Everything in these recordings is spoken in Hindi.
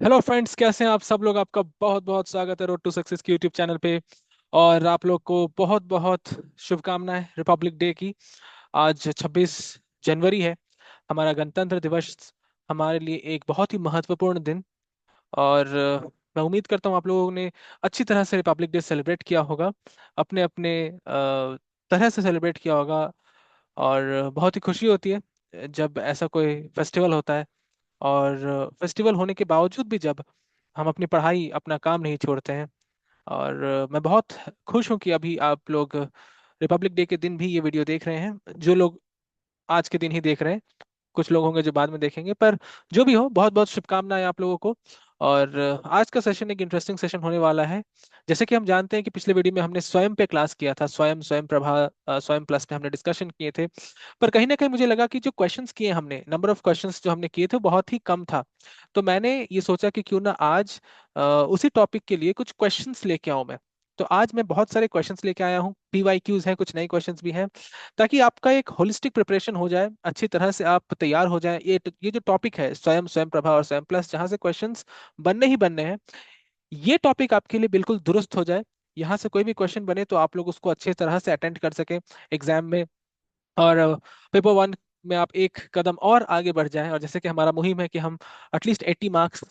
हेलो फ्रेंड्स, कैसे हैं आप सब लोग। आपका बहुत बहुत स्वागत है रोड टू सक्सेस की यूट्यूब चैनल पे। और आप लोग को बहुत बहुत शुभकामनाएं रिपब्लिक डे की। आज 26 जनवरी है, हमारा गणतंत्र दिवस। हमारे लिए एक बहुत ही महत्वपूर्ण दिन। और मैं उम्मीद करता हूँ आप लोगों ने अच्छी तरह से रिपब्लिक डे सेलिब्रेट किया होगा, अपने अपने तरह से सेलिब्रेट किया होगा। और बहुत ही खुशी होती है जब ऐसा कोई फेस्टिवल होता है। और फेस्टिवल होने के बावजूद भी जब हम अपनी पढ़ाई अपना काम नहीं छोड़ते हैं। और मैं बहुत खुश हूँ कि अभी आप लोग रिपब्लिक डे के दिन भी ये वीडियो देख रहे हैं। जो लोग आज के दिन ही देख रहे हैं, कुछ लोग होंगे जो बाद में देखेंगे, पर जो भी हो, बहुत बहुत शुभकामनाएं आप लोगों को। और आज का सेशन एक इंटरेस्टिंग सेशन होने वाला है। जैसे कि हम जानते हैं कि पिछले वीडियो में हमने स्वयं पे क्लास किया था, स्वयं स्वयं प्रभा स्वयं प्लस पे हमने डिस्कशन किए थे। पर कहीं ना कहीं मुझे लगा कि जो क्वेश्चंस किए हमने, नंबर ऑफ क्वेश्चंस जो हमने किए थे वो बहुत ही कम था। तो मैंने ये सोचा कि क्यों ना आज उसी टॉपिक के लिए कुछ क्वेश्चंस लेके आऊं मैं। तो आज मैं बहुत सारे क्वेश्चंस लेके आया हूँ, पीवाईक्यूज हैं, कुछ नए क्वेश्चंस भी हैं, ताकि आपका एक होलिस्टिक प्रिपरेशन हो जाए, अच्छी तरह से आप तैयार हो जाएं। ये जो टॉपिक है स्वयं स्वयं प्रभा और स्वयं प्लस, जहां से क्वेश्चंस बनने ही बनने हैं, ये टॉपिक आपके लिए बिल्कुल दुरुस्त हो जाए। यहाँ से कोई भी क्वेश्चन बने तो आप लोग उसको अच्छी तरह से अटेंड कर सकें एग्जाम में। और पेपर वन में आप एक कदम और आगे बढ़ जाएं। और जैसे कि हमारा मुहिम है कि हम एटलीस्ट 80 मार्क्स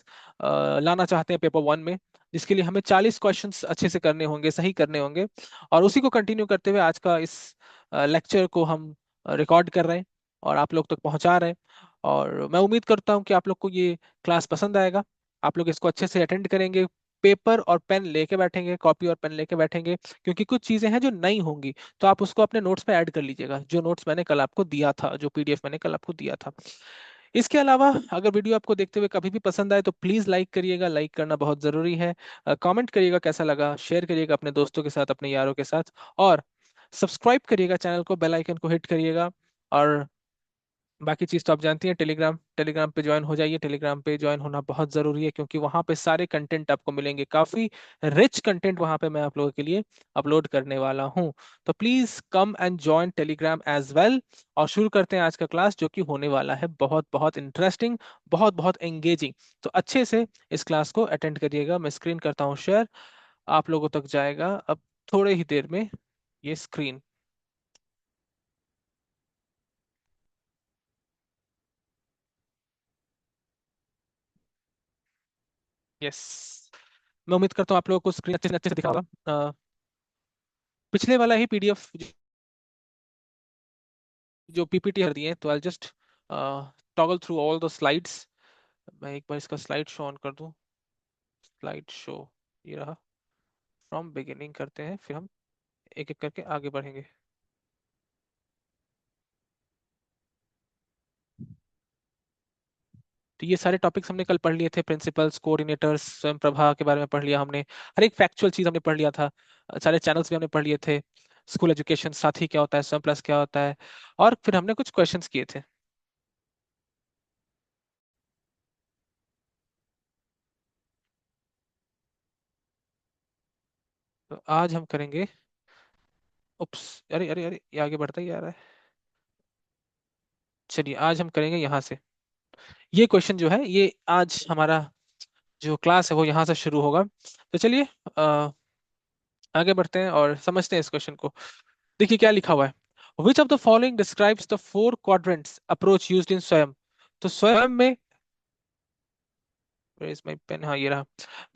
लाना चाहते हैं पेपर वन में, जिसके लिए हमें 40 क्वेश्चंस अच्छे से करने होंगे, सही करने होंगे। और उसी को कंटिन्यू करते हुए आज का इस लेक्चर को हम रिकॉर्ड कर रहे हैं और आप लोग तक पहुंचा रहे हैं। और मैं उम्मीद करता हूं कि आप लोग को ये क्लास पसंद आएगा। आप लोग इसको अच्छे से अटेंड करेंगे, पेपर और पेन लेके बैठेंगे, कॉपी और पेन लेके बैठेंगे, क्योंकि कुछ चीजें हैं जो नई होंगी। तो आप उसको अपने नोट्स में ऐड कर लीजिएगा, जो नोट्स मैंने कल आपको दिया था, जो पीडीएफ मैंने कल आपको दिया था। इसके अलावा अगर वीडियो आपको देखते हुए कभी भी पसंद आए तो प्लीज लाइक करिएगा, लाइक करना बहुत जरूरी है। कमेंट करिएगा कैसा लगा, शेयर करिएगा अपने दोस्तों के साथ, अपने यारों के साथ। और सब्सक्राइब करिएगा चैनल को, बेल आइकन को हिट करिएगा। और बाकी चीज तो आप जानती हैं, टेलीग्राम टेलीग्राम पे ज्वाइन हो जाइए। टेलीग्राम पे ज्वाइन होना बहुत जरूरी है, क्योंकि वहां पे सारे कंटेंट आपको मिलेंगे, काफी रिच कंटेंट वहां पे मैं आप लोगों के लिए अपलोड करने वाला हूं। तो please come and join Telegram as well. और शुरू करते हैं आज का क्लास, जो कि होने वाला है बहुत बहुत इंटरेस्टिंग, बहुत बहुत एंगेजिंग। तो अच्छे से इस क्लास को अटेंड करिएगा। मैं स्क्रीन करता हूँ शेयर, आप लोगों तक जाएगा अब थोड़े ही देर में ये स्क्रीन। यस, मैं उम्मीद करता हूँ आप लोगों को स्क्रीन अच्छे से दिखा होगा। पिछले वाला ही पीडीएफ जो पीपीटी कर दिए, तो I just toggle through all the slides. मैं एक बार इसका स्लाइड शो ऑन कर दूं। स्लाइड शो, ये रहा। फ्रॉम बिगिनिंग करते हैं, फिर हम एक एक करके आगे बढ़ेंगे। तो ये सारे टॉपिक्स हमने कल पढ़ लिए थे, प्रिंसिपल्स, कोऑर्डिनेटर्स, स्वयं प्रभा के बारे में पढ़ लिया हमने। हर एक फैक्चुअल चीज हमने पढ़ लिया था। सारे चैनल्स भी हमने पढ़ लिए थे। स्कूल एजुकेशन साथी क्या होता है, स्वयं प्लस क्या होता है। और फिर हमने कुछ क्वेश्चंस किए थे। तो आज हम करेंगे, उप्स, अरे अरे अरे, ये आगे बढ़ता ही आ रहा है। चलिए आज हम करेंगे यहाँ से। ये क्वेश्चन जो है, ये आज हमारा जो क्लास है वो यहाँ से शुरू होगा। तो चलिए आगे बढ़ते हैं और समझते हैं इस क्वेश्चन को। देखिए क्या लिखा हुआ है। विच of the following describes the four quadrants approach used in स्वयं। तो स्वयं में, where is my pen, हाँ ये रहा।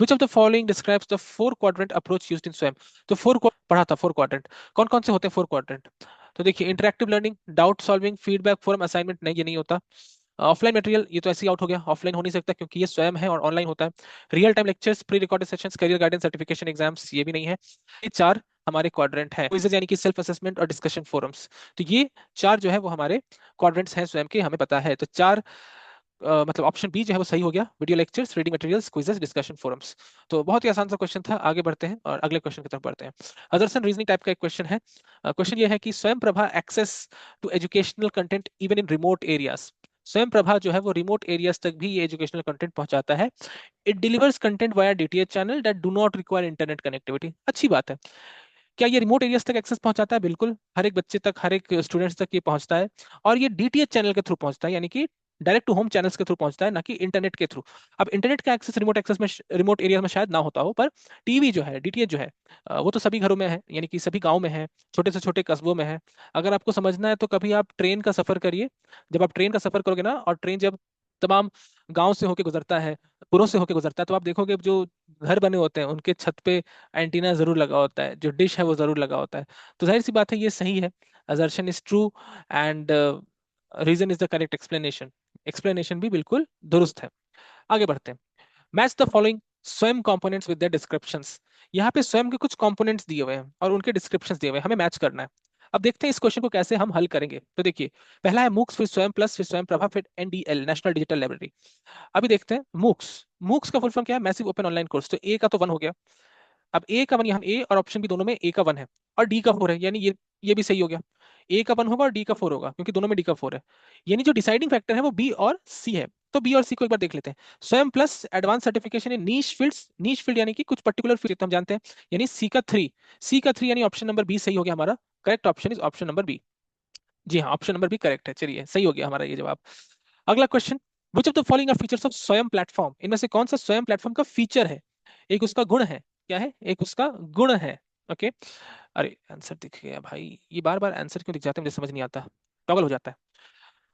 विच of the following describes the four quadrant approach used in स्वयं। तो फोर पढ़ा था, फोर क्वाड्रेंट कौन कौन से होते हैं, फोर क्वाड्रेंट। तो देखिए, interactive learning, doubt solving, feedback forum, assignment, नहीं ये नहीं होता। ऑफलाइन मटेरियल, ये तो ऐसे ही आउट हो गया, ऑफलाइन हो नहीं सकता क्योंकि ये स्वयं है और ऑनलाइन होता है। Real time lectures, pre recorded sessions, career guidance, certification exams, ये भी नहीं है। ये चार हमारे क्वाड्रेंट हैं। क्विज़ेस यानी कि सेल्फ असेसमेंट और डिस्कशन फोरम्स। तो ये चार जो है वो हमारे क्वाड्रेंट्स हैं स्वयं के, हमें पता है। तो चार मतलब ऑप्शन बी जो है वो सही हो गया। Video lectures, reading materials, quizzes, discussion forums. तो बहुत ही आसान सा क्वेश्चन था। आगे बढ़ते हैं और अगले क्वेश्चन की तरफ बढ़ते हैं। अदर्सन रीजनिंग टाइप का एक क्वेश्चन है। क्वेश्चन ये है कि Swayam Prabha access to educational content even in remote areas. Swayam Prabha जो है वो रिमोट एरियाज तक भी ये एजुकेशनल कंटेंट पहुंचाता है। It delivers content via DTH channel that do not require internet connectivity. अच्छी बात है। क्या ये रिमोट एरियाज तक एक्सेस पहुंचाता है? बिल्कुल, हर एक बच्चे तक, हर एक स्टूडेंट्स तक ये पहुंचता है। और ये डीटीएच चैनल के थ्रू पहुंचता है, यानी कि डायरेक्ट टू होम चैनल्स के थ्रू पहुंचता है, ना कि इंटरनेट के थ्रू। अब इंटरनेट का एक्सेस रिमोट एक्सेस में, रिमोट एरिया में शायद ना होता हो, पर टीवी जो है, डीटीएच जो है, वो तो सभी घरों में है, यानी कि सभी गांव में है, छोटे से छोटे कस्बों में है। अगर आपको समझना है तो कभी आप ट्रेन का सफर करिए। जब आप ट्रेन का सफर करोगे ना, और ट्रेन जब तमाम गांव से होके गुजरता है, पुरों से होके गुजरता है, तो आप देखोगे जो घर बने होते हैं उनके छत पे एंटीना जरूर लगा होता है, जो डिश है वो जरूर लगा होता है। तो जाहिर सी बात है, ये सही है, assertion is true, and reason is the correct explanation. Explanation भी बिल्कुल दुरुस्त है। आगे बढ़ते हैं। Match the following Swayam components with their descriptions. यहाँ पे स्वयं के कुछ कंपोनेंट्स दिए हुए हैं और उनके डिस्क्रिप्शंस दिए हुए हैं, हमें मैच करना है। अब देखते हैं इस क्वेश्चन को कैसे हम हल करेंगे। तो देखिए, पहला है मूक्स, फिर स्वयं प्लस, फिर स्वयं प्रभा, फिर एनडीएल, नेशनल डिजिटल लाइब्रेरी। अभी देखते हैं मूक्स। मूक्स का फुल फॉर्म क्या है? Massive open online course. तो ए का तो वन हो गया। अब ए का वन, यहाँ ए और ऑप्शन भी दोनों में ए का वन है, और डी का फोर है, यानी ये भी सही हो गया। ए का वन होगा और डी का फोर होगा, क्योंकि दोनों में डी का फोर है। यानी जो डिसाइडिंग फैक्टर है वो बी और सी है। तो बी और सी को एक बार देख लेते हैं। स्वयं प्लस एडवांस सर्टिफिकेशन इन नीश फील्ड्स। नीश फील्ड यानी कि कुछ पर्टिकुलर फील्ड हम जानते हैं, यानी सी का थ्री। सी का थ्री यानी ऑप्शन नंबर बी सही हो गया हमारा। Correct option is option number B. जी हाँ, ऑप्शन नंबर बी करेक्ट है। चलिए, सही हो गया हमारा ये जवाब। अगला question. Which of the following are features of Swayam platform. इनमें से कौन सा स्वयं प्लेटफॉर्म का फीचर है? एक उसका गुण है। क्या है? एक उसका गुण है। ओके। अरे आंसर दिख गया भाई, ये बार बार आंसर क्यों दिख जाता है, मुझे समझ नहीं आता, टॉगल हो जाता है।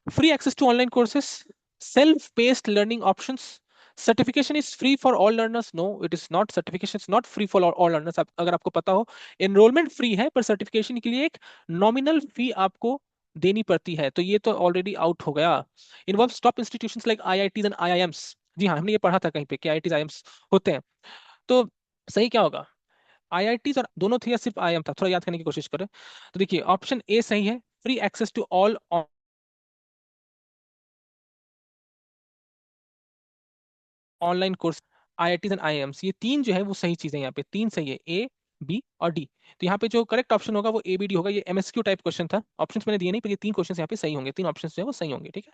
Free access to online courses, self paced learning options, certification is free for all learners. No, it is not, certification is not free for all learners. अगर आपको पता हो, एनरोलमेंट फ्री है, पर सर्टिफिकेशन के लिए एक नॉमिनल फी आपको देनी पड़ती है, तो ये तो ऑलरेडी आउट हो गया। Involve top institutions like IITs and IIMs. जी हाँ, हमने ये पढ़ा था कहीं पे कि आईआईटीज आईआईएम्स होते हैं। तो सही क्या होगा? आईआईटीज और दोनों थे या सिर्फ आईआईएम था? थोड़ा याद करने की कोशिश करें। तो देखिए, ऑप्शन ए सही है, free access to all online course, IITs and IIMs, ये तीन जो है वो सही चीजें, यहाँ पे तीन सही है, ए बी और डी। तो यहाँ पे जो करेक्ट ऑप्शन होगा वो ए बी डी होगा। ये एमएसक्यू टाइप क्वेश्चन था, ऑप्शंस मैंने दिए नहीं, पर ये तीन क्वेश्चन यहाँ पे सही होंगे, तीन ऑप्शन जो है वो सही होंगे। ठीक है,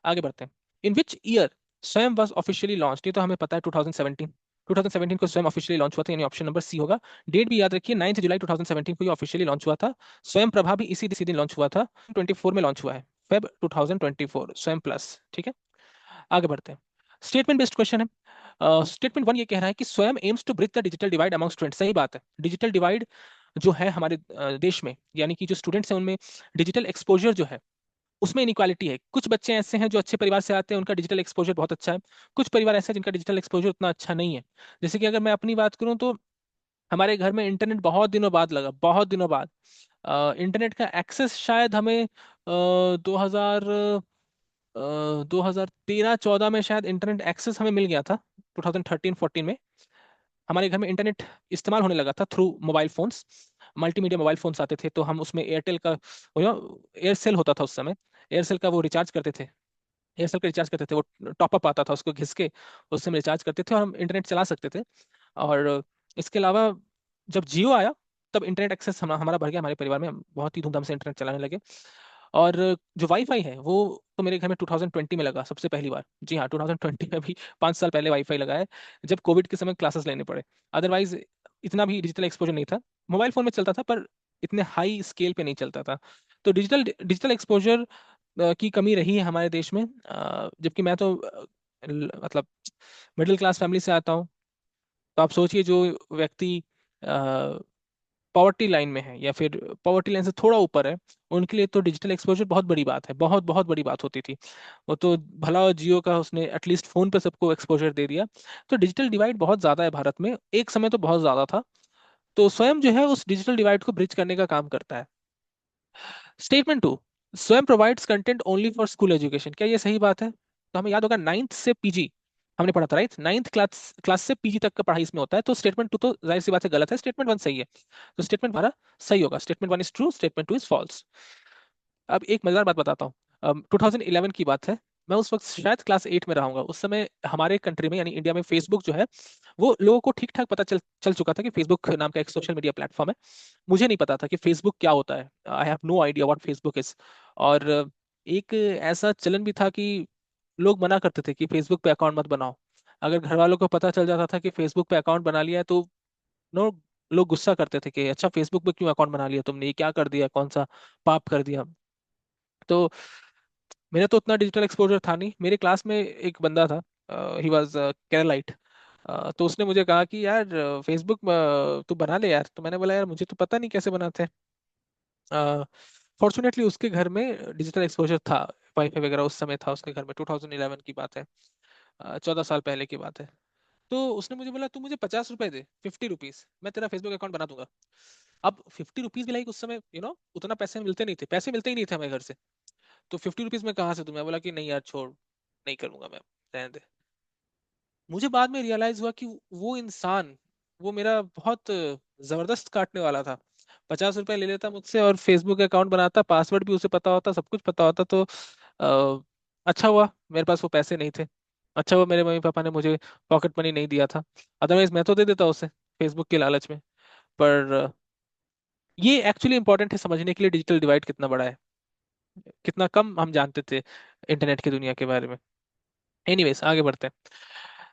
आगे बढ़ते हैं। इन विच ईयर स्वयं वाज ऑफिशियली लॉन्च? ये तो हमें पता है, 2017। 2017 को स्वयं ऑफिशियली लॉन्च हुआ था, यानी ऑप्शन नंबर सी होगा। डेट भी याद रखिए, 9 जुलाई 2017 को ये ऑफिशियली लॉन्च हुआ था। स्वयं प्रभा भी इसी दिन लॉन्च हुआ था, 24 में लॉन्च हुआ है, फेब 2024 स्वयं प्लस। ठीक है, आगे बढ़ते हैं। स्टेटमेंट बेस्ड क्वेश्चन है। स्टेटमेंट वन ये कह रहा है कि Swayam aims to bridge the digital divide among students. सही बात है, डिजिटल डिवाइड जो है हमारे देश में, यानी कि जो स्टूडेंट्स हैं उनमें डिजिटल एक्सपोजर जो है उसमें इनक्वालिटी है। कुछ बच्चे ऐसे हैं जो अच्छे परिवार से आते हैं, उनका डिजिटल एक्सपोजर बहुत अच्छा है। कुछ परिवार ऐसे हैं जिनका डिजिटल एक्सपोजर उतना अच्छा नहीं है। जैसे कि अगर मैं अपनी बात करूं तो हमारे घर में इंटरनेट बहुत दिनों बाद लगा, बहुत दिनों बाद। इंटरनेट का एक्सेस शायद हमें 2013-14 में शायद इंटरनेट एक्सेस हमें मिल गया था, 2013-14 में हमारे घर में इंटरनेट इस्तेमाल होने लगा था through mobile phones. Multimedia mobile phones आते थे, तो हम उसमें एयरटेल का, एयरसेल होता था उस समय, एयरसेल का वो रिचार्ज करते थे। एयरसेल का रिचार्ज करते थे, वो टॉपअप आता था, उसको घिस के उससे हम रिचार्ज करते थे और हम इंटरनेट चला सकते थे। और इसके अलावा जब जियो आया, तब इंटरनेट एक्सेस हमारा बढ़ गया, हमारे परिवार में हम बहुत ही धूमधाम से इंटरनेट चलाने लगे। और जो वाईफाई है वो तो मेरे घर में 2020 में लगा सबसे पहली बार। जी हाँ, 2020 में भी 5 साल पहले वाईफाई लगा है, जब कोविड के समय क्लासेस लेने पड़े। अदरवाइज इतना भी डिजिटल एक्सपोजर नहीं था। मोबाइल फोन में चलता था, पर इतने हाई स्केल पे नहीं चलता था। तो डिजिटल डिजिटल एक्सपोजर की कमी रही है हमारे देश में। जबकि मैं तो मतलब मिडिल क्लास फैमिली से आता हूँ। तो आप सोचिए, जो व्यक्ति पॉवर्टी लाइन में है या फिर पॉवर्टी लाइन से थोड़ा ऊपर है, उनके लिए तो डिजिटल एक्सपोजर बहुत बड़ी बात है, बहुत बहुत बड़ी बात होती थी। वो तो भला जियो का उसने एटलीस्ट फोन पे सबको एक्सपोजर दे दिया। तो डिजिटल डिवाइड बहुत ज्यादा है भारत में, एक समय तो बहुत ज्यादा था। तो स्वयं जो है उस डिजिटल डिवाइड को ब्रिज करने का काम करता है। स्टेटमेंट टू, स्वयं provides content only for school education. क्या ये सही बात है? तो हमें याद होगा, नाइन्थ से पीजी हमने पढ़ा था, राइट? नाइन्थ क्लास क्लास से पीजी तक का पढ़ाई इसमें होता है। तो स्टेटमेंट टू तो जाहिर सी बात है गलत है, स्टेटमेंट वन सही है। तो स्टेटमेंट हमारा सही होगा, statement one is true, statement two is false. अब एक मजेदार बात बताता हूँ। 2011 की बात है, मैं उस वक्त शायद क्लास 8 में रहूंगा। उस समय हमारे कंट्री में, यानी इंडिया में, फेसबुक जो है वो लोगों को ठीक ठाक पता चल चल चुका था कि फेसबुक नाम का एक सोशल मीडिया प्लेटफॉर्म है। मुझे नहीं पता था कि फेसबुक क्या होता है, I have no idea what Facebook is. और एक ऐसा चलन भी था कि लोग मना करते थे कि फेसबुक पे अकाउंट मत बनाओ। अगर घर वालों को पता चल जाता था कि फेसबुक पे अकाउंट बना लिया है, तो नो, लोग गुस्सा करते थे कि अच्छा, फेसबुक पे क्यों अकाउंट बना लिया तुमने, ये क्या कर दिया, कौन सा पाप कर दिया। तो मेरा तो उतना डिजिटल एक्सपोजर था नहीं। मेरे क्लास में एक बंदा था, ही वाज केरलाइट। तो उसने मुझे कहा कि यार फेसबुक तू बना ले यार। तो मैंने बोला यार मुझे तो पता नहीं कैसे बनाते हैं। फॉर्चुनेटली उसके घर में डिजिटल एक्सपोजर था, वाईफाई वगैरह उस समय था उसके घर में। 2011 की बात है, 14 साल पहले की बात है। तो उसने मुझे बोला तू मुझे 50 रुपए दे, 50 रुपीज, मैं तेरा फेसबुक अकाउंट बना दूंगा। अब 50 रुपीज भी लाइक उस समय उतना पैसे मिलते नहीं थे, पैसे मिलते ही नहीं थे हमें घर से। तो 50 रुपीज में कहाँ से दूं? मैं बोला कि नहीं यार छोड़, नहीं करूंगा मैं, रहने दे। मुझे बाद में रियलाइज हुआ कि वो इंसान, वो मेरा बहुत जबरदस्त काटने वाला था। 50 रुपए ले लेता मुझसे और फेसबुक अकाउंट बनाता, पासवर्ड भी उसे पता होता, सब कुछ पता होता। तो अच्छा हुआ मेरे पास वो पैसे नहीं थे। अच्छा हुआ मेरे मम्मी पापा ने मुझे पॉकेट मनी नहीं दिया था, अदरवाइज मैं तो दे देता उसे फेसबुक के लालच में। पर ये एक्चुअली इंपॉर्टेंट है समझने के लिए डिजिटल डिवाइड कितना बड़ा है, कितना कम हम जानते थे इंटरनेट की दुनिया के बारे में। एनीवेज आगे बढ़ते हैं।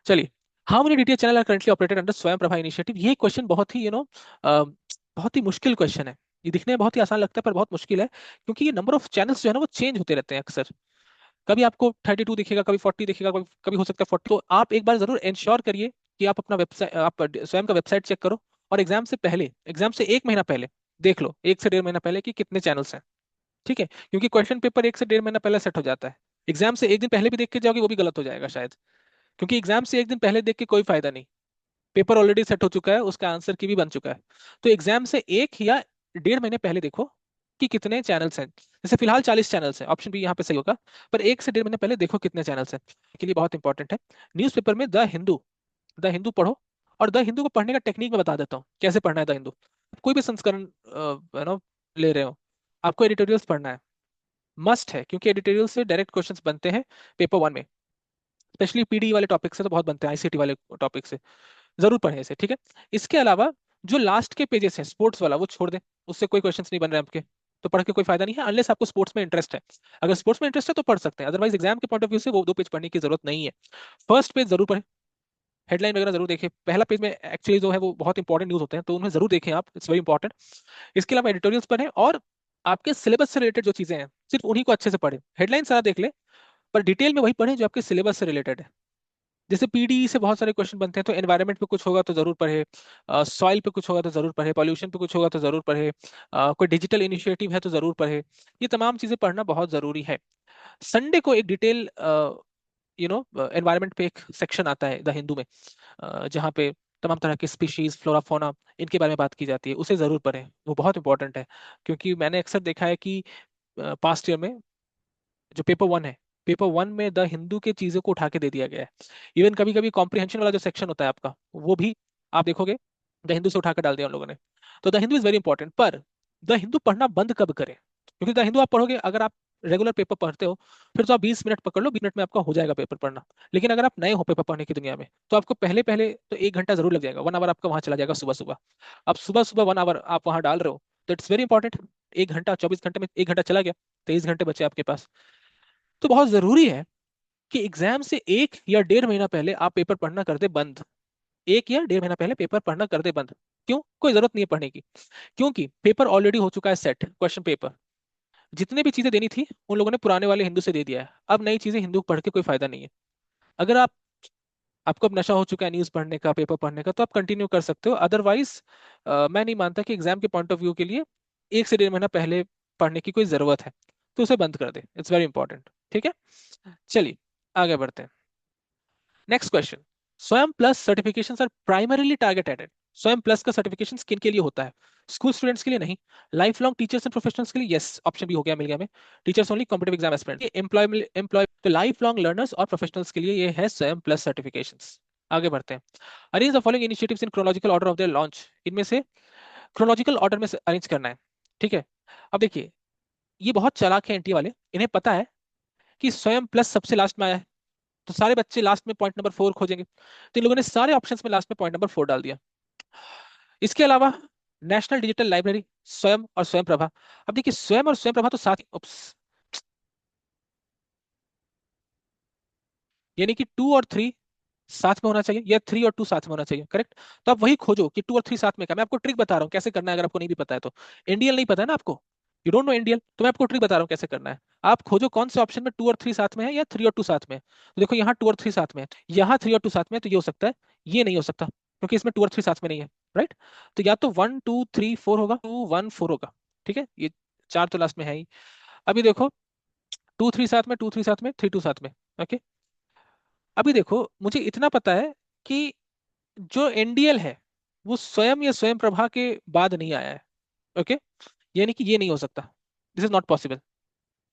चलिए, how many DTH channel are currently operated under स्वयं प्रभा इनिशिएटिव? ये क्वेश्चन बहुत ही बहुत ही मुश्किल क्वेश्चन है। ये दिखने में बहुत ही आसान लगता है पर बहुत मुश्किल है, क्योंकि ये नंबर ऑफ चैनल्स जो है ना वो चेंज होते रहते हैं अक्सर। कभी आपको 32 दिखेगा, कभी 40 दिखेगा, कभी कभी हो सकता है 40। तो आप एक बार जरूर इंश्योर करिए कि आप अपना वेबसाइट, आप स्वयं का वेबसाइट चेक करो, और एग्जाम से पहले, एग्जाम से 1 महीना पहले देख लो, 1 से 1.5 महीना पहले कि कितने चैनल्स हैं। ठीक है, क्योंकि क्वेश्चन पेपर 1 से 1.5 महीना पहले सेट हो जाता है। एग्जाम से एक दिन पहले भी देख के जाओगे वो भी गलत हो जाएगा शायद, क्योंकि एग्जाम से एक दिन पहले देख के कोई फायदा नहीं। पेपर ऑलरेडी सेट हो चुका है, उसका आंसर की भी बन चुका है। तो एग्जाम से 1 या 1.5 महीने पहले देखो कि कितने चैनल्स हैं। जैसे फिलहाल 40 चैनल्स हैं, ऑप्शन बी यहाँ पे सही होगा। पर 1 से 1.5 महीने पहले देखो कितने चैनल्स हैं, के लिए बहुत इंपॉर्टेंट है। न्यूज़पेपर में द हिंदू पढ़ो। और द हिंदू को पढ़ने का टेक्निक मैं बता देता हूँ कैसे पढ़ना है द हिंदू। कोई भी संस्करण ले रहे हो, आपको एडिटोरियल्स पढ़ना है, मस्ट है, क्योंकि एडिटोरियल से डायरेक्ट क्वेश्चंस बनते हैं पेपर 1 में। स्पेशली पीडी वाले टॉपिक से तो बहुत बनते हैं, आईसीटी वाले टॉपिक से। जरूर पढ़ें इसे, ठीक है। इसके अलावा जो लास्ट के पेजेस हैं स्पोर्ट्स वाला वो छोड़ दें, उससे कोई क्वेश्चंस नहीं बन रहे हैं आपके, तो पढ़ के कोई फायदा नहीं है अनलेस आपको स्पोर्ट्स में इंटरेस्ट है। अगर स्पोर्ट्स में इंटरेस्ट है तो पढ़ सकते हैं, अदरवाइज एग्जाम के पॉइंट ऑफ व्यू से वो 2 पेज पढ़ने की जरूरत नहीं है। फर्स्ट पेज जरूर पढ़ें, हेडलाइन वगैरह जरूर देखें। पहला पेज में एक्चुअली जो है वो बहुत इंपॉर्टेंट न्यूज होते हैं, तो उन्हें जरूर देखें आप, इट्स वेरी इंपॉर्टेंट। इसके अलावा एडिटोरियल्स पढ़ें, और आपके सिलेबस से रिलेटेड जो चीजें हैं सिर्फ उन्हीं को अच्छे से पढ़ें। हेडलाइन सारा देख ले, पर डिटेल में वही पढ़ें जो आपके सिलेबस से रिलेटेड है। जैसे पीडी से बहुत सारे क्वेश्चन बनते हैं, तो एनवायरनमेंट पे कुछ होगा तो जरूर पढ़े, सॉइल पे कुछ होगा तो जरूर पढ़े, पॉल्यूशन पे कुछ होगा तो जरूर पढ़े, कोई डिजिटल इनिशिएटिव है तो जरूर पढ़े। ये तमाम चीजें पढ़ना बहुत जरूरी है। संडे को एक डिटेल एनवायरनमेंट पे एक सेक्शन आता है द हिंदू में, जहाँ पे तमाम तरह के स्पीशीज, फ्लोरा फौना, इनके बारे में बात की जाती है। उसे जरूर पढ़ें, वो बहुत इंपॉर्टेंट है। क्योंकि मैंने अक्सर देखा है कि पास्ट ईयर में जो पेपर 1 है, पेपर 1 में द हिंदू के चीजों को उठा के दे दिया गया है। इवन कभी कभी कॉम्प्रिहेंशन वाला जो सेक्शन होता है आपका, वो भी आप देखोगे द हिंदू से उठा कर डाल दिया उन लोगों ने। तो the Hindu is very important. पर द हिंदू पढ़ना बंद कब करें? क्योंकि द हिंदू आप पढ़ोगे, अगर आप रेगुलर पेपर पढ़ते हो, फिर तो आप 20 मिनट पकड़ लो, 20 मिनट में आपका हो जाएगा पेपर पढ़ना। लेकिन अगर आप नए हो पेपर पढ़ने की दुनिया में, तो आपको पहले पहले तो 1 घंटा जरूर लग जाएगा, 1 आवर आपका वहां चला जाएगा सुबह सुबह। अब सुबह सुबह 1 आवर आप वहां डाल रहे हो, तो इट्स वेरी इंपॉर्टेंट। 1 घंटा, 24 घंटे में 1 घंटा चला गया, 23 घंटे बचे आपके पास। तो बहुत जरूरी है कि एग्जाम से 1 या 1.5 महीना पहले आप पेपर पढ़ना कर दे बंद। 1 या 1.5 महीना पहले पेपर पढ़ना कर दे बंद। क्यों? कोई जरूरत नहीं है पढ़ने की, क्योंकि पेपर ऑलरेडी हो चुका है सेट, क्वेश्चन पेपर। जितने भी चीजें देनी थी उन लोगों ने पुराने वाले हिंदू से दे दिया है, अब नई चीजें हिंदू पढ़ के कोई फायदा नहीं है। अगर आपको अब नशा हो चुका है न्यूज पढ़ने का, पेपर पढ़ने का, तो आप कंटिन्यू कर सकते हो। अदरवाइज मैं नहीं मानता कि एग्जाम के पॉइंट ऑफ व्यू के लिए 1 से 1.5 महीना पहले पढ़ने की कोई जरूरत है। तो उसे बंद कर दे, इट्स वेरी इंपॉर्टेंट, ठीक है। चलिए आगे बढ़ते हैं। Next question, Swayam plus certification are primarily target aided. Swayam plus का सर्टिफिकेशन किन के लिए होता है? स्कूल स्टूडेंट्स के लिए नहीं, life long teachers and professionals के लिए यस, ऑप्शन भी हो गया, मिल गया हमें। Teachers only, competitive exam aspirant, employ तो लाइफ लॉन्ग लर्नर्स और प्रोफेशनल्स के लिए ये है स्वयं प्लस सर्टिफिकेशंस। आगे बढ़ते हैं। Arrange the following initiatives in chronological order of their launch. इनमें से क्रोनोलॉजिकल ऑर्डर में अरेंज करना है, ठीक है। अब देखिए, ये बहुत चालाक है एनटी वाले, इन्हें पता है कि स्वयं प्लस सबसे लास्ट में आया है, तो सारे बच्चे लास्ट में पॉइंट नंबर 4 खोजेंगे। तो इन लोगों ने सारे ऑप्शंस में लास्ट में पॉइंट नंबर 4 डाल दिया। इसके अलावा नेशनल डिजिटल लाइब्रेरी, स्वयं और स्वयं प्रभा। अब देखिए, स्वयं और स्वयं प्रभा तो साथ, यानी कि 2 और 3 साथ में होना चाहिए, या 3 और 2 साथ में होना चाहिए, करेक्ट। तो आप वही खोजो कि 2 और 3 साथ में। क्या, मैं आपको ट्रिक बता रहा हूँ कैसे करना है, अगर आपको नहीं भी पता है तो। इंडियन नहीं पता है ना आपको, यू डोंट नो इंडियन, तो मैं आपको ट्रिक बता रहा हूँ कैसे करना है। आप खोजो कौन से ऑप्शन में 2 और 3 साथ में है या 3 और 2 साथ में है। तो देखो यहाँ 2 और 3 साथ में है, यहाँ 3 और 2 साथ में है, तो ये हो सकता है, ये नहीं हो सकता क्योंकि इसमें 2 और 3 साथ में नहीं है। राइट। तो या तो 1 2 3 4 होगा, 2 1 4 होगा। ठीक है, ये चार तो लास्ट में है ही। अभी देखो 2 3 साथ में, 2 3 साथ में, 3 2 साथ में। ओके। अभी देखो मुझे इतना पता है कि जो एनडीएल है वो स्वयं या स्वयं प्रभा के बाद नहीं आया है। ओके। यानी कि ये नहीं हो सकता, this is not possible.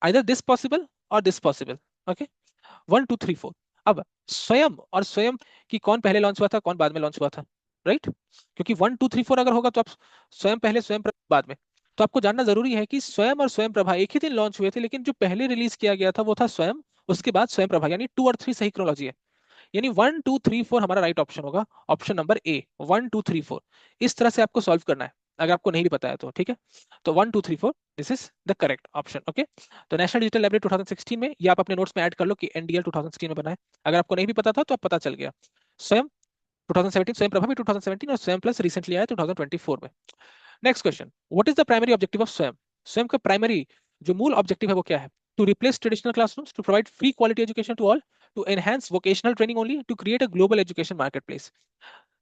Either this possible और दिस पॉसिबल। ओके। 1 2 3 4। अब स्वयं और स्वयं कि कौन पहले लॉन्च हुआ था कौन बाद में लॉन्च हुआ था। राइट। क्योंकि 1 2 3 4 अगर होगा तो आप स्वयं पहले स्वयं प्रभा बाद में। तो आपको जानना जरूरी है कि स्वयं और स्वयं प्रभा एक ही दिन लॉन्च हुए थे, लेकिन जो पहले रिलीज किया गया था वो था स्वयं, उसके बाद स्वयं प्रभा, यानी 2 और 3 सही क्रोलॉजी है। यानी 1 2 3 4 हमारा राइट ऑप्शन होगा, ऑप्शन नंबर ए, 1 2 3 4। इस तरह से आपको सॉल्व करना है, अगर आपको नहीं भी पता है तो। ठीक है, तो 1 2 3 4 this is the correct option. Okay. तो नेशनल डिजिटल लाइब्रेरी 2016 में, ये आप अपने नोट्स में ऐड कर लो कि एनडीएल 2016 में बना है। अगर आपको नहीं भी पता था तो अब पता चल गया। स्वयं 2017, स्वयं प्रभा भी 2017, और स्वयं प्लस रिसेंटली आया 2024 में। Next question, what is the primary objective of स्वयं। स्वयं का प्राइमरी जो मूल ऑब्जेक्टिव है वो क्या है। To replace traditional classrooms, to provide free quality education to all, to enhance vocational training only, to create a global education market place.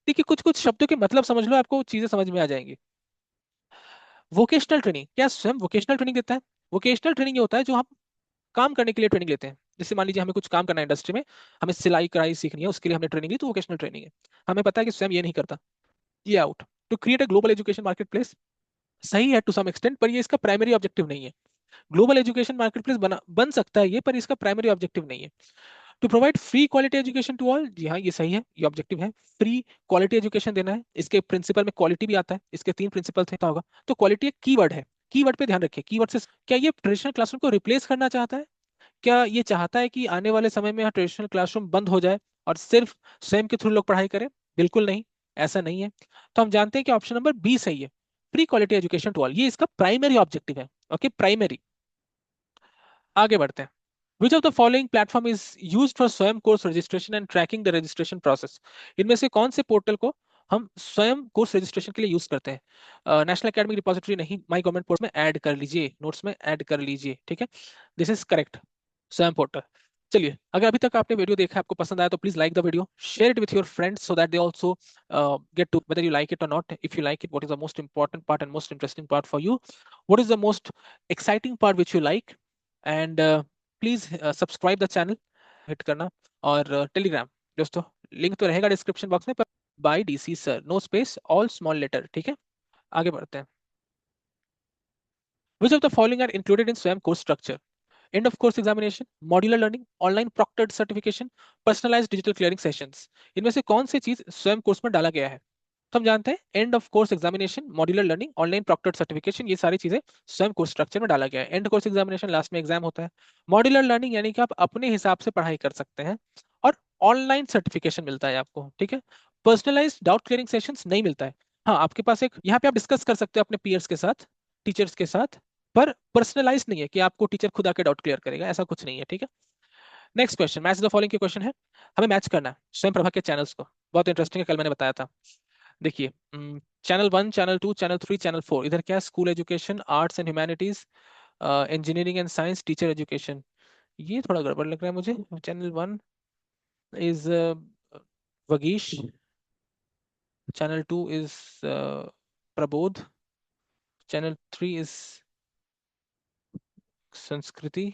देखिए कुछ कुछ शब्दों के मतलब समझ लो, आपको चीजें समझ में आ जाएंगी। वोकेशनल ट्रेनिंग, क्या स्वयं वोकेशनल ट्रेनिंग देता है। वोकेशनल ट्रेनिंग ये होता है जो हम काम करने के लिए ट्रेनिंग लेते हैं। जैसे मान लीजिए हमें कुछ काम करना है इंडस्ट्री में, हमें सिलाई कढ़ाई सीखनी है, उसके लिए हमने ट्रेनिंग ली तो वोकेशनल ट्रेनिंग है। हमें पता है कि स्वयं ये नहीं करता, ये out. To create a global education market place, सही है टू सम एक्सटेंट, पर ये इसका प्राइमरी ऑब्जेक्टिव नहीं है। ग्लोबल एजुकेशन मार्केट प्लेस बन सकता है ये, पर इसका प्राइमरी ऑब्जेक्टिव नहीं है। To provide free quality education to all, जी हाँ ये सही है, ये ऑब्जेक्टिव है, फ्री क्वालिटी एजुकेशन देना है। इसके प्रिंसिपल में क्वालिटी भी आता है, इसके 3 प्रिंसिपल थे होगा। तो क्वालिटी एक कीवर्ड है, कीवर्ड पे ध्यान रखिए, कीवर्ड से क्या ये ट्रेडिशनल क्लासरूम को रिप्लेस करना चाहता है, क्या ये चाहता है कि आने वाले समय में यहाँ ट्रेडिशनल क्लासरूम बंद हो जाए और सिर्फ स्वयं के थ्रू लोग पढ़ाई करें। बिल्कुल नहीं, ऐसा नहीं है। तो हम जानते हैं कि ऑप्शन नंबर बी सही है, free quality education to all, ये इसका प्राइमरी ऑब्जेक्टिव है। Okay, primary. आगे बढ़ते हैं। Which of the following platform is used for स्वयं course registration and tracking the registration process. इनमें से कौन से पोर्टल को हम स्वयं कोर्स रजिस्ट्रेशन के लिए यूज करते हैं। नेशनल एकेडमिक रिपोजिटरी नहीं, माई गवर्नमेंट पोर्टल में ऐड कर लीजिए, नोट्स में ऐड कर लीजिए। ठीक है, दिस इज करेक्ट, स्वयं पोर्टल। चलिए, अगर अभी तक आपने वीडियो देखा, आपको पसंद आया तो please like the video, share it with your friends so that they also get to whether you like it or not. If you like it, what is the most important part and most interesting part for you, what is the most exciting part which you like, and please subscribe the channel, hit करना। और टेलीग्राम दोस्तों, लिंक तो रहेगा डिस्क्रिप्शन बॉक्स में, पर by DC sir, no space, all small letter. ठीक है, आगे बढ़ते हैं। Which of the following are included in Swayam course structure. End of course examination, modular learning, online proctored certification, personalised digital clearing sessions. इनमें से कौन सी चीज स्वयं कोर्स में डाला गया है। तो हम जानते हैं and of course examination, modular learning, online proctored certification, ये सारी चीजें स्वयं कोर्स स्ट्रक्चर में डाला गया है। एंड कोर्स एग्जामिनेशन लास्ट में एग्जाम होता है। मॉड्यूलर लर्निंग यानी कि आप अपने हिसाब से पढ़ाई कर सकते हैं, और ऑनलाइन सर्टिफिकेशन मिलता है आपको। ठीक है, पर्सनलाइज्ड डाउट क्लियरिंग सेशंस नहीं मिलता है। हाँ, आपके पास एक यहाँ पे आप डिस्कस कर सकते हो अपने पीयर्स के साथ, टीचर्स के साथ, पर पर्सनलाइज नहीं है कि आपको टीचर खुद आके डाउट क्लियर करेगा, ऐसा कुछ नहीं है। ठीक है, next question, match the following के क्वेश्चन है, हमें मैच करना है स्वयं प्रभा के चैनल्स को। बहुत इंटरेस्टिंग है, कल मैंने बताया था। देखिए, चैनल 1, चैनल 2, चैनल 3, चैनल 4, इधर क्या, school education, arts and humanities, engineering and science, teacher education. ये थोड़ा गड़बड़ लग रहा है मुझे। Channel 1 is Vagish, channel 2 is Prabodh, channel 3 is संस्कृति।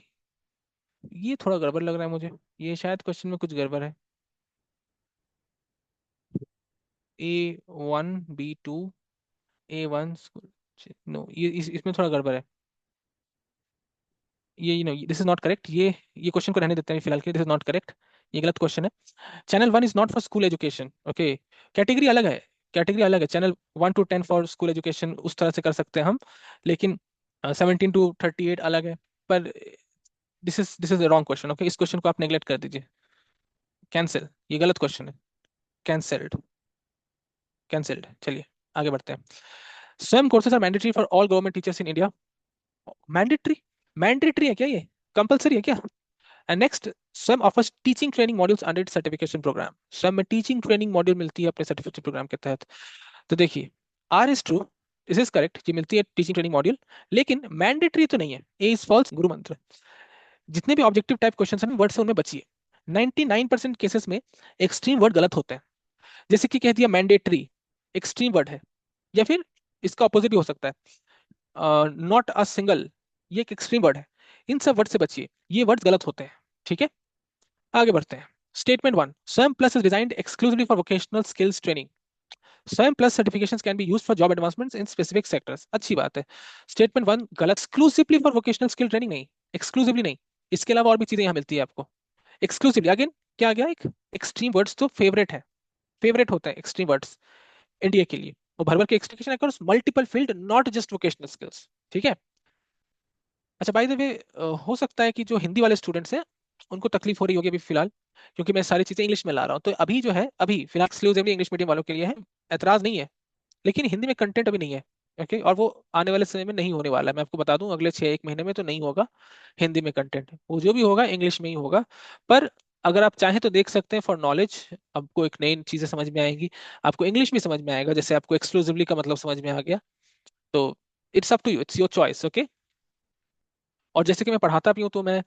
ये थोड़ा गड़बड़ लग रहा है मुझे, ये शायद क्वेश्चन में कुछ गड़बड़ है। A1 B2, A1 नो, ये इसमें थोड़ा गड़बड़ है। ये no, this is not correct. ये क्वेश्चन को रहने देते हैं फिलहाल के, दिस इज नॉट करेक्ट, ये गलत क्वेश्चन है। Channel 1 is not for school education. Okay, category अलग है, कैटेगरी अलग है। Channel 1 to 10 for school education, उस तरह से कर सकते हैं हम, लेकिन 17 to 38 अलग है। पर this is wrong question. Okay, इस क्वेश्चन को आप नेग्लेक्ट कर दीजिए, कैंसिल, ये गलत क्वेश्चन है, कैंसल्ड, कैंसल्ड। चलिए आगे बढ़ते हैं। Swayam courses are mandatory for all government teachers in India. Mandatory, mandatory है क्या ये, कंपलसरी है क्या। And next, Swayam offers teaching training modules under its certification program. Swayam में टीचिंग ट्रेनिंग मॉड्यूल मिलती है अपने सर्टिफिकेशन प्रोग्राम के तहत। तो देखिए, R is true, this is correct, ये मिलती है टीचिंग ट्रेनिंग मॉड्यूल, लेकिन मैंडेटरी तो नहीं है। ए इज फॉल्स, गुरु मंत्र। जितने भी ऑब्जेक्टिव टाइप क्वेश्चन हैं वर्ड से उनमें बचिए। 99% केसेस में एक्सट्रीम वर्ड गलत होते हैं। जैसे कि कह दिया मैंडेटरी, एक्सट्रीम वर्ड है। या फिर इसका ऑपोजिट भी हो सकता है, नॉट अ सिंगल, ये एक एक्सट्रीम वर्ड है। इन सब वर्ड से बचिए, ये वर्ड गलत होते हैं। ठीक है, आगे बढ़ते हैं। Statement one, Swayam plus is designed exclusively for vocational skills training. Swayam plus certifications can be used for job advancements in specific sectors. अच्छी बात है। स्टेटमेंट वन गलत, exclusively for vocational skill training नहीं, एक्सक्लूसिवली नहीं, इसके अलावा और भी चीजें यहाँ मिलती है आपको। एक्सक्लूसिवली अगेन क्या आ गया, एक एक्सट्रीम वर्ड्स तो फेवरेट है, फेवरेट होता है एक्सट्रीम वर्ड्स इंडिया के लिए। वो भर भर के extension across multiple field, not just vocational skills. ठीक है। अच्छा बाय द वे, हो सकता है कि जो हिंदी वाले स्टूडेंट्स हैं उनको तकलीफ हो रही होगी अभी फिलहाल, क्योंकि मैं सारी चीजें इंग्लिश में ला रहा हूँ। तो अभी जो है, अभी फिलहाल एक्सक्लूसिवली इंग्लिश मीडियम वालों के लिए है, ऐतराज नहीं है। लेकिन हिंदी में कंटेंट अभी नहीं है। ओके, और वो आने वाले समय में नहीं होने वाला है, मैं आपको बता दूं, अगले 6 1 महीने में तो नहीं होगा हिंदी में कंटेंट। वो जो भी होगा इंग्लिश में ही होगा। पर अगर आप चाहें तो देख सकते हैं फॉर नॉलेज, आपको एक नई चीजें समझ में आएंगी, आपको इंग्लिश भी समझ में आएगा, जैसे आपको एक्सक्लूसिवली का मतलब समझ में आ गया। तो it's up to you, it's your choice. Okay. और जैसे कि मैं पढ़ाता भी हूँ तो मैं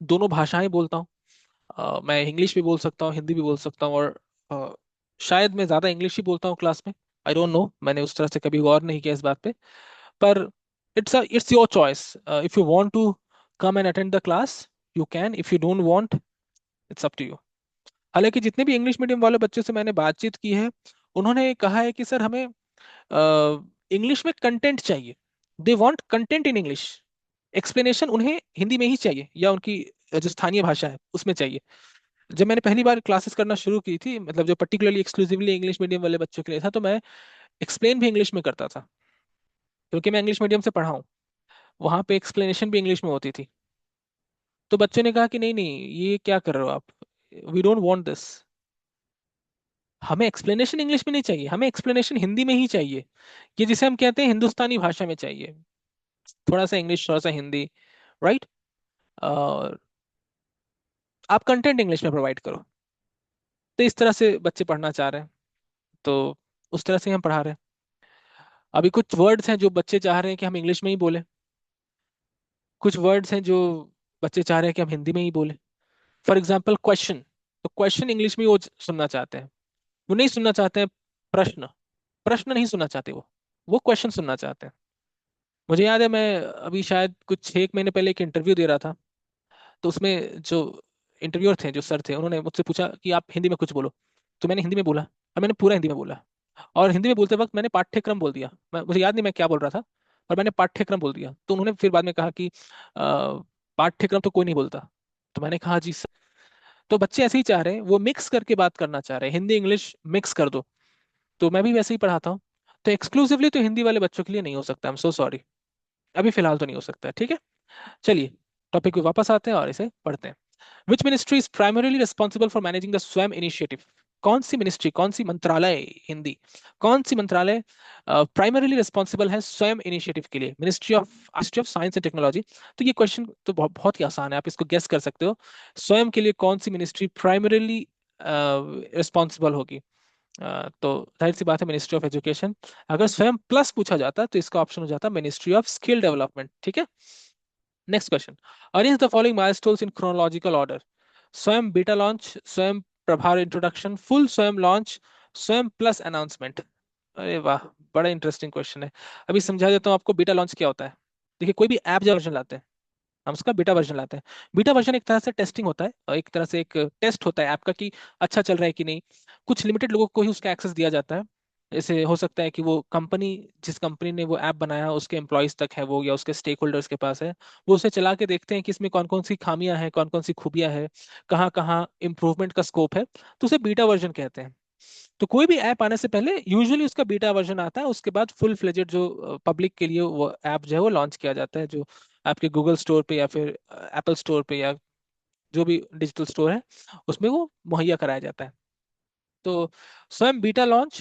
दोनों भाषाएं बोलता हूँ। मैं इंग्लिश भी बोल सकता हूँ, हिंदी भी बोल सकता हूँ, और अ, शायद मैं ज़्यादा इंग्लिश ही बोलता हूँ क्लास में। आई डोंट नो, मैंने उस तरह से कभी गौर नहीं किया इस बात पे। पर it's your choice. If you want to come and attend the class, you can. If you don't want, it's up to you. हालांकि जितने भी इंग्लिश मीडियम वाले बच्चों से मैंने बातचीत की है, उन्होंने कहा है कि सर हमें इंग्लिश में कंटेंट चाहिए। They want content in English, explanation उन्हें हिंदी में ही चाहिए, या उनकी जो स्थानीय भाषा है उसमें चाहिए। जब मैंने पहली बार क्लासेस करना शुरू की थी, मतलब जो पर्टिकुलरली एक्सक्लूसिवली इंग्लिश मीडियम वाले बच्चों के लिए था, तो मैं एक्सप्लेन भी इंग्लिश में करता था, क्योंकि मैं इंग्लिश मीडियम से पढ़ा हूँ। वहाँ पे एक्सप्लेनेशन भी इंग्लिश में होती थी। तो बच्चों ने कहा कि नहीं नहीं, ये क्या कर रहे हो आप, वी डोंट वांट दिस। हमें एक्सप्लेनेशन इंग्लिश में नहीं चाहिए, हमें एक्सप्लेनेशन हिंदी में ही चाहिए। ये जिसे हम कहते हैं हिंदुस्तानी भाषा में चाहिए, थोड़ा सा इंग्लिश थोड़ा सा हिंदी, राइट। और आप कंटेंट इंग्लिश में प्रोवाइड करो। तो इस तरह से बच्चे पढ़ना चाह रहे हैं, तो उस तरह से हम पढ़ा रहे हैं। अभी कुछ वर्ड्स हैं जो बच्चे चाह रहे हैं कि हम इंग्लिश में ही बोले, कुछ वर्ड्स हैं जो बच्चे चाह रहे हैं कि हम हिंदी में ही बोले। फॉर एग्जाम्पल क्वेश्चन, तो क्वेश्चन इंग्लिश में वो सुनना चाहते हैं। वो नहीं सुनना चाहते हैं प्रश्न, प्रश्न नहीं सुनना चाहते वो क्वेश्चन सुनना चाहते हैं। मुझे याद है, मैं अभी शायद कुछ 6 1 महीने पहले एक इंटरव्यू दे रहा था। तो उसमें जो इंटरव्यूअर थे, जो सर थे, उन्होंने मुझसे पूछा कि आप हिंदी में कुछ बोलो। तो मैंने हिंदी में बोला, और मैंने पूरा हिंदी में बोला। और हिंदी में बोलते वक्त मैंने पाठ्यक्रम बोल दिया, मुझे याद नहीं मैं क्या बोल रहा था, पर मैंने पाठ्यक्रम बोल दिया। तो उन्होंने फिर बाद में कहा कि पाठ्यक्रम तो कोई नहीं बोलता। तो मैंने कहा जी सर। तो बच्चे ऐसे ही चाह रहे हैं, वो मिक्स करके बात करना चाह रहे हैं, हिंदी इंग्लिश मिक्स कर दो। तो मैं भी वैसे ही पढ़ाता हूँ। तो एक्सक्लूसिवली तो हिंदी वाले बच्चों के लिए नहीं हो सकता, आई एम सो सॉरी। अभी फिलहाल तो नहीं हो सकता, ठीक है। चलिए टॉपिक पे वापस आते हैं और इसे पढ़ते हैं। Which ministry is primarily responsible for managing the स्वयं इनिशिएटिव। कौन सी मिनिस्ट्री, कौन सी मंत्रालय, हिंदी कौन सी मंत्रालय प्राइमरीली रिस्पॉन्सिबल है स्वयं इनिशिएटिव के लिए। Ministry of science and technology. तो ये क्वेश्चन तो बहुत ही आसान है, आप इसको गेस कर सकते हो। स्वयं के लिए कौन सी मिनिस्ट्री प्राइमरीली रिस्पॉन्सिबल होगी। तो जाहिर सी बात है मिनिस्ट्री ऑफ एजुकेशन। अगर स्वयं प्लस पूछा जाता तो इसका ऑप्शन हो जाता मिनिस्ट्री ऑफ स्किल डेवलपमेंट। ठीक है। Next question, arrange the following milestones in chronological order. स्वयं बीटा लॉन्च, स्वयं प्रभार इंट्रोडक्शन, फुल स्वयं लॉन्च, स्वयं प्लस अनाउंसमेंट। अरे वाह, बड़ा इंटरेस्टिंग क्वेश्चन है। अभी समझा देता हूँ आपको बीटा लॉन्च क्या होता है। देखिए कोई भी ऐप जब वर्जन लाते हैं, हम उसका बीटा वर्जन लाते हैं। बीटा वर्जन एक तरह से टेस्टिंग होता है, और एक तरह से एक टेस्ट होता है ऐप का कि अच्छा चल रहा है कि नहीं। कुछ लिमिटेड लोगों को ही उसका एक्सेस दिया जाता है। जैसे हो सकता है कि वो कंपनी, जिस कंपनी ने वो ऐप बनाया उसके एम्प्लॉयज तक है वो, या उसके स्टेक होल्डर्स के पास है। वो उसे चला के देखते हैं कि इसमें कौन कौन सी खामियां हैं, कौन कौन सी खूबियां हैं, कहाँ कहाँ इंप्रूवमेंट का स्कोप है। तो उसे बीटा वर्जन कहते हैं। तो कोई भी ऐप आने से पहले यूजुअली उसका बीटा वर्जन आता है, उसके बाद फुल फ्लेजेड जो पब्लिक के लिए वो ऐप जो है वो लॉन्च किया जाता है, जो आपके गूगल स्टोर पे या फिर एप्पल स्टोर पे या जो भी डिजिटल स्टोर है उसमें वो मुहैया कराया जाता है। तो स्वयं बीटा लॉन्च,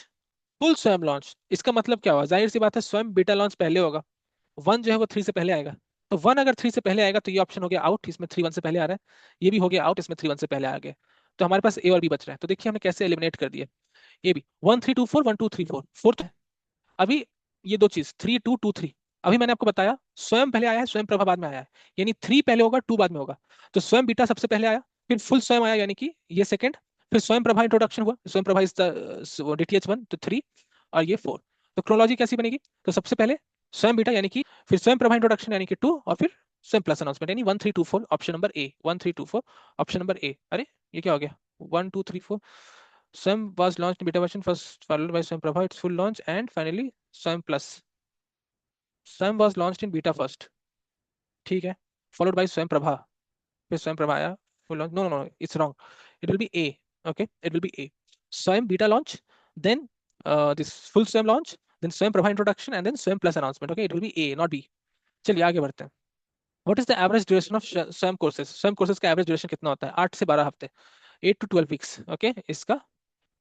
फुल स्वयं लॉन्च, इसका मतलब क्या हुआ, जाहिर सी बात है स्वयं बीटा लॉन्च पहले होगा, वन जो है वो थ्री से पहले आएगा। तो वन अगर थ्री से पहले आएगा तो ये ऑप्शन हो गया आउट, इसमें थ्री वन से पहले आ रहा है। ये भी हो गया आउट, इसमें थ्री वन से पहले आ गया। तो हमारे पास ए और बी बच रहा है। तो देखिए हमने कैसे एलिमिनेट कर दिया। ये भी 1 3 2 4 1 2 3 4, फोर्थ है। अभी ये दो चीज 3 2 2 3, अभी मैंने आपको बताया स्वयं पहले आया है, स्वयं प्रभा बाद में आया है, यानी 3 पहले होगा, 2 बाद में होगा। तो स्वयं बीटा सबसे पहले आया, फिर फुल स्वयं आया, यानी कि ये सेकंड, फिर स्वयं प्रभा इंट्रोडक्शन हुआ, स्वयं प्रभा इज द DTH1, तो 3, और ये 4। तो क्रोनोलॉजी कैसी बनेगी? तो सबसे पहले स्वयं बीटा यानी कि, फिर स्वयं प्रभा इंट्रोडक्शन यानी कि 2, और फिर स्वयं प्लस अनाउंसमेंट यानी 1 3 2 4, option number A, 1 3 2 4, option number A. अरे ये क्या हो गया, 1 2 3 4, स्वयं was launched in beta version first, followed by स्वयं Prabha its full launch, and finally स्वयं plus, स्वयं was launched in beta first, ठीक है, followed by स्वयं प्रभा, फिर स्वयं प्रभा आया, full launch, no no no, it's wrong, it will be A, okay, it will be A, स्वयं beta launch, then this full स्वयं launch, then स्वयं प्रभा introduction, and then स्वयं plus announcement, okay, it will be A not B। चलिए आगे बढ़ते हैं। What is the average duration of स्वयं कोर्सेज? स्वयं कोर्सेज का एवरेज ड्यूरेशन कितना होता है? 8 से 12 हफ्ते, 8 to 12 वीक्स, ओके, इसका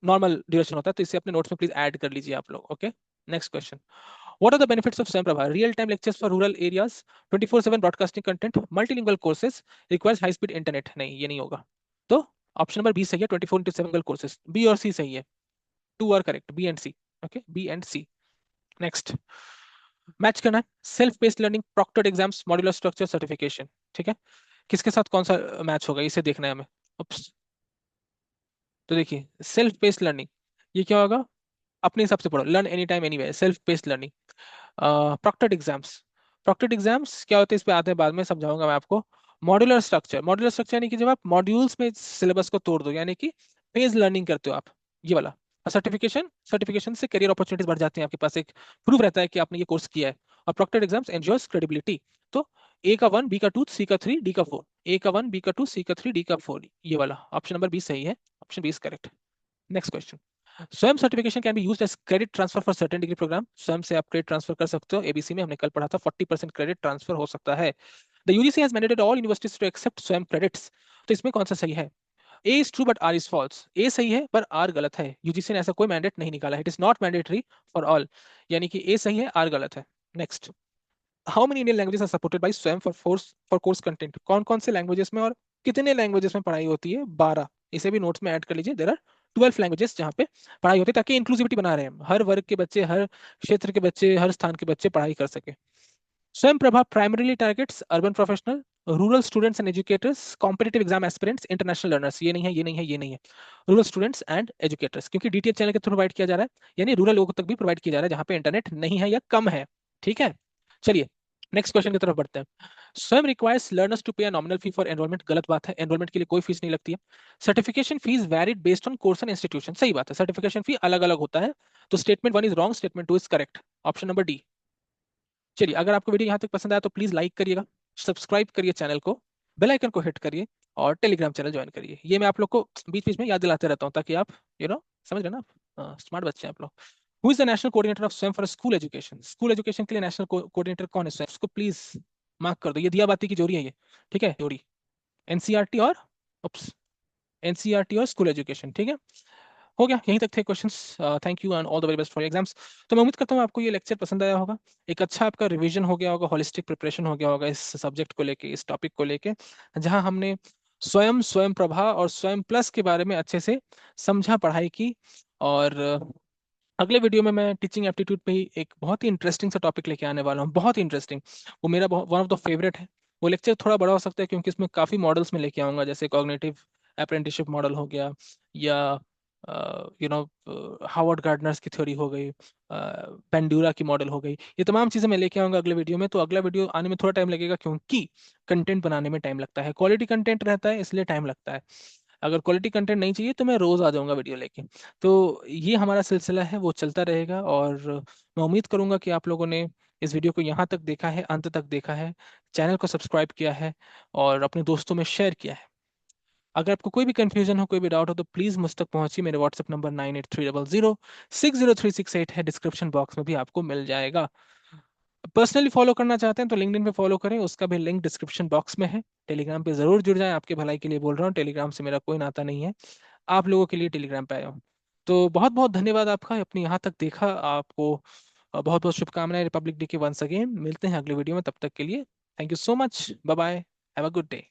नॉर्मल ड्यूरेशन होता है। तो इसे अपने नोट्स में प्लीज ऐड कर लीजिए आप लोग, okay. Next question, what are the benefits of Swayam Prabha? Real time lectures for rural areas, 24/7 broadcasting content, multilingual courses, requires high speed internet. नहीं, ये नहीं होगा। तो ऑप्शन नंबर बी सही है, 24/7 कोर्सेज, बी और सी सही है, two are correct, B and C, okay, B and C. Next, match करना है, self based learning, proctored exams, modular structure, certification, ठीक है, किसके साथ कौन सा मैच होगा इसे देखना है हमें। उप्स, तो देखिए सेल्फ बेस्ड लर्निंग, ये क्या होगा? अपने हिसाब से पढ़ो, learn any time any, self based learning. Proctored exams, proctored exams क्या होते हैं, इस पे आते हैं, बाद में समझाऊंगा मैं आपको। मॉड्यूलर स्ट्रक्चर, मॉड्यूलर स्ट्रक्चर यानी कि जब आप मॉड्यूल्स में सिलेबस को तोड़ दो, यानी कि फेज लर्निंग करते हो आप, ये वाला। सर्टिफिकेशन, सर्टिफिकेशन से करियर अपॉर्चुनिटीज बढ़ जाती हैं, आपके पास एक प्रूफ रहता है कि आपने ये कोर्स किया है। और प्रॉक्टेड एग्जाम्स एंश्योर्स क्रेडिबिलिटी। तो ए का 1, बी का 2, सी का 3, डी का 4, ए का 1, बी का 2, सी का 3, डी का 4, ये वाला ऑप्शन नंबर बी सही है, option B is correct. Next question, Swayam certification can be used as credit transfer for certain degree program. Swayam से आप क्रेडिट ट्रांसफर कर सकते हो, एबीसी में हमने कल पढ़ा था 40% क्रेडिट ट्रांसफर हो सकता है। The UGC has mandated all universities to accept Swayam credits. तो इसमें कौन सा सही है? A is true but R is false, A सही है पर आर गलत है, यूजीसी ने ऐसा कोई मैंडेट नहीं निकाला है, it is not mandatory for all, यानी कि ए सही है, आर गलत है। Next, how many Indian languages are supported by Swayam for course content? कौन कौन से लैंग्वेजेस में और कितने लैंग्वेजेस में पढ़ाई होती है? 12, इसे भी नोट्स में ऐड कर लीजिए, देयर आर 12 लैंग्वेजेस जहाँ पे पढ़ाई होती है, ताकि इंक्लूसिविटी बना रहे हैं हम, हर वर्ग के बच्चे, हर क्षेत्र के बच्चे, हर स्थान के बच्चे पढ़ाई कर सके। स्वयं Prabha primarily targets urban professional, rural students and educators, competitive exam aspirants, international learners. ये नहीं है, ये नहीं है, ये नहीं है, रूरल स्टूडेंट्स एंड एजुकेटर्स, क्योंकि डीटीएच चैनल के थ्रू प्रोवाइड किया जा रहा है, यानी रूरल लोगों तक भी प्रोवाइड किया जा रहा है जहाँ पे इंटरनेट नहीं है या कम है, ठीक है। चलिए नेक्स्ट क्वेश्चन की तरफ बढ़ते हैं। स्वयं रिक्वायर्स लर्नर्स टू पे a nominal fee for enrolment, गलत बात है, एनरोलमेंट के लिए कोई फीस नहीं लगती है। Certification fees varied based on course and institution, सही बात है, सर्टिफिकेशन फी अलग अलग होता है। तो statement 1 is wrong, statement 2 is correct, option number D. चलिए, अगर आपको वीडियो यहाँ तक पसंद आया तो प्लीज लाइक करिएगा, सब्सक्राइब करिए चैनल को, बेल आइकन को हिट करिए, और टेलीग्राम चैनल ज्वाइन करिए। ये मैं आप लोग को बीच बीच में याद दिलाते रहता हूँ, ताकि आप समझ रहे हैं ना आप, स्मार्ट बच्चे हैं आप लोग। Who is the national coordinator of Swayam for school education? School education के लिए नेशनल कोऑर्डिनेटर कौन है स्वयं? उसको प्लीज मार्क कर दो, ये दिया बाती की जोड़ी है ये, ठीक है, जोड़ी, एनसीईआरटी और उप्स, एनसीईआरटी और स्कूल एजुकेशन, ठीक है। हो गया, यहीं तक थे questions. Thank you and all the very best for exams. तो मैं उम्मीद करता हूँ आपको ये लेक्चर पसंद आया होगा, एक अच्छा आपका रिवीजन हो गया होगा, होलिस्टिक प्रिपरेशन हो गया होगा इस सब्जेक्ट को लेके, इस टॉपिक को लेके, जहां हमने स्वयं, स्वयं प्रभा और स्वयं प्लस के बारे में अच्छे से समझा, पढ़ाई की। और अगले वीडियो में मैं टीचिंग एप्टीट्यूड पे ही एक बहुत ही इंटरेस्टिंग सा टॉपिक लेके आने वाला हूँ, बहुत ही इंटरेस्टिंग, वो मेरा वन ऑफ द फेवरेट है। वो लेक्चर थोड़ा बड़ा हो सकता है, क्योंकि इसमें काफ़ी मॉडल्स में लेके आऊंगा, जैसे कॉग्निटिव अप्रेंटिसशिप मॉडल हो गया, या हावर्ड गार्डनर्स की थ्योरी हो गई, पेंड्यूरा की मॉडल हो गई, ये तमाम चीज़ें मैं लेके आऊंगा अगले वीडियो में। तो अगला वीडियो आने में थोड़ा टाइम लगेगा, क्योंकि कंटेंट बनाने में टाइम लगता है, क्वालिटी कंटेंट रहता है इसलिए टाइम लगता है। अगर क्वालिटी कंटेंट नहीं चाहिए तो मैं रोज आ जाऊंगा वीडियो लेके। तो ये हमारा सिलसिला है, वो चलता रहेगा, और मैं उम्मीद करूंगा कि आप लोगों ने इस वीडियो को यहाँ तक देखा है, अंत तक देखा है, चैनल को सब्सक्राइब किया है, और अपने दोस्तों में शेयर किया है। अगर आपको कोई भी कंफ्यूजन हो, कोई भी डाउट हो, तो प्लीज मुझ तक पहुंचिए, मेरे व्हाट्सएप नंबर 9830060368 है, डिस्क्रिप्शन बॉक्स में भी आपको मिल जाएगा। पर्सनली फॉलो करना चाहते हैं तो लिंक्डइन पे फॉलो करें, उसका भी लिंक डिस्क्रिप्शन बॉक्स में है। टेलीग्राम पे जरूर जुड़ जाएं, आपके भलाई के लिए बोल रहा हूँ, टेलीग्राम से मेरा कोई नाता नहीं है, आप लोगों के लिए टेलीग्राम पे आया हूँ। तो बहुत बहुत धन्यवाद आपका, अपने यहाँ तक देखा, आपको बहुत बहुत शुभकामनाएं रिपब्लिक डे की। वंस अगेन मिलते हैं अगले वीडियो में, तब तक के लिए thank you so much, bye bye, have a good day.